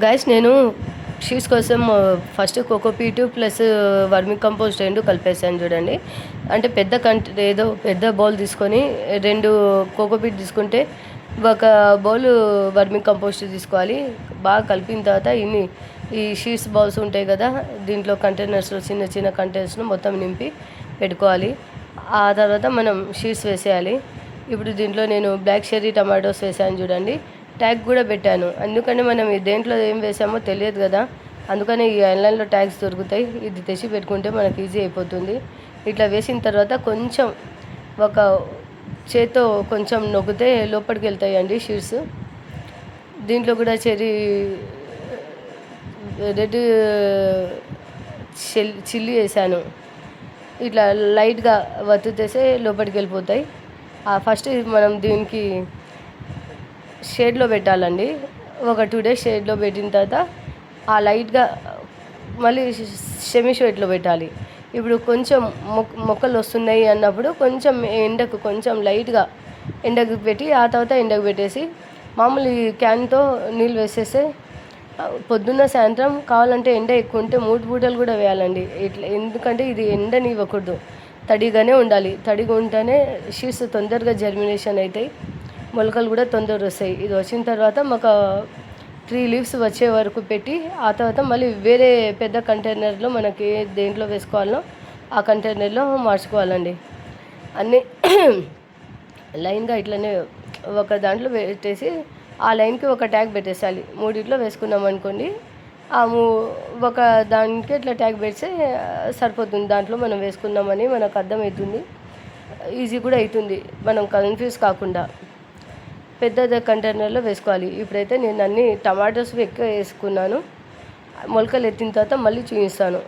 Guys నేను sheets కోసం first cocopeat plus వర్మి compost రెండు కలిపేసాను చూడండి. అంటే ఏదో పెద్ద బౌల్ తీసుకొని 2 కోకోపీట్ తీసుకుంటే ఒక బౌల్ వర్మి కంపోస్ట్ తీసుకోవాలి. బాగా కలిపిన తర్వాత ఈ షీట్స్ బౌల్స్ ఉంటాయి కదా, దీంట్లో కంటైనర్స్లో చిన్న చిన్న కంటైనర్స్ను మొత్తం నింపి పెట్టుకోవాలి. ఆ తర్వాత మనం షీట్స్ వేసేయాలి. ఇప్పుడు దీంట్లో నేను బ్లాక్ చెర్రీ టమాటోస్ వేసాను చూడండి. ట్యాగ్ కూడా పెట్టాను, అందుకని మనం దేంట్లో ఏం వేసామో తెలియదు కదా, అందుకని ఈ ఆన్లైన్లో ట్యాగ్స్ దొరుకుతాయి. ఇది తెచ్చి పెట్టుకుంటే మనకి ఈజీ అయిపోతుంది. ఇట్లా వేసిన తర్వాత కొంచెం ఒక చేత్తో కొంచెం నొక్కితే లోపలికి వెళ్తాయండి షీట్స్. దీంట్లో కూడా చెర్రీ రెడ్ చిల్లీ వేసాను. ఇట్లా లైట్గా వత్తుతేసే లోపలికి వెళ్ళిపోతాయి. ఫస్ట్ మనం దీనికి షేడ్లో పెట్టాలండి. ఒక 2 days షేడ్లో పెట్టిన తర్వాత లైట్గా మళ్ళీ సెమీ షేడ్లో పెట్టాలి. ఇప్పుడు కొంచెం మొక్కలు వస్తున్నాయి అన్నప్పుడు కొంచెం ఎండకు కొంచెం లైట్గా ఎండకు పెట్టి ఆ తర్వాత ఎండకు పెట్టేసి మామూలు క్యాన్తో నీళ్ళు వేసేస్తే పొద్దున్న సాయంత్రం కావాలంటే ఎండ ఎక్కువ ఉంటే 3 పూటలు కూడా వేయాలండి. ఇట్లా ఎందుకంటే ఇది ఎండని ఇవ్వకూడదు, తడిగానే ఉండాలి. తడిగా ఉంటేనే షీట్స్ తొందరగా జర్మినేషన్ అవుతాయి, మొలకలు కూడా తొందరగా వస్తాయి. ఇది వచ్చిన తర్వాత మాకు 3 leaves వచ్చే వరకు పెట్టి ఆ తర్వాత మళ్ళీ వేరే పెద్ద కంటైనర్లో మనకి దేంట్లో వేసుకోవాలో ఆ కంటైనర్లో మార్చుకోవాలండి. అన్నీ లైన్గా ఇట్లనే ఒక దాంట్లో పెట్టేసి ఆ లైన్కి ఒక ట్యాగ్ పెట్టేసాలి. 3 వేసుకున్నాం అనుకోండి, ఒక దానికి ఇట్లా ట్యాగ్ పెడితే సరిపోతుంది. దాంట్లో మనం వేసుకున్నామని మనకు అర్థమవుతుంది, ఈజీ కూడా అవుతుంది, మనం కన్ఫ్యూజ్ కాకుండా. పెద్ద కంటైనర్లో వేసుకోవాలి. ఇప్పుడైతే నేను అన్ని టమాటోస్ ఎక్కువ వేసుకున్నాను. మొలకలు ఎత్తిన తర్వాత మళ్ళీ చూపిస్తాను.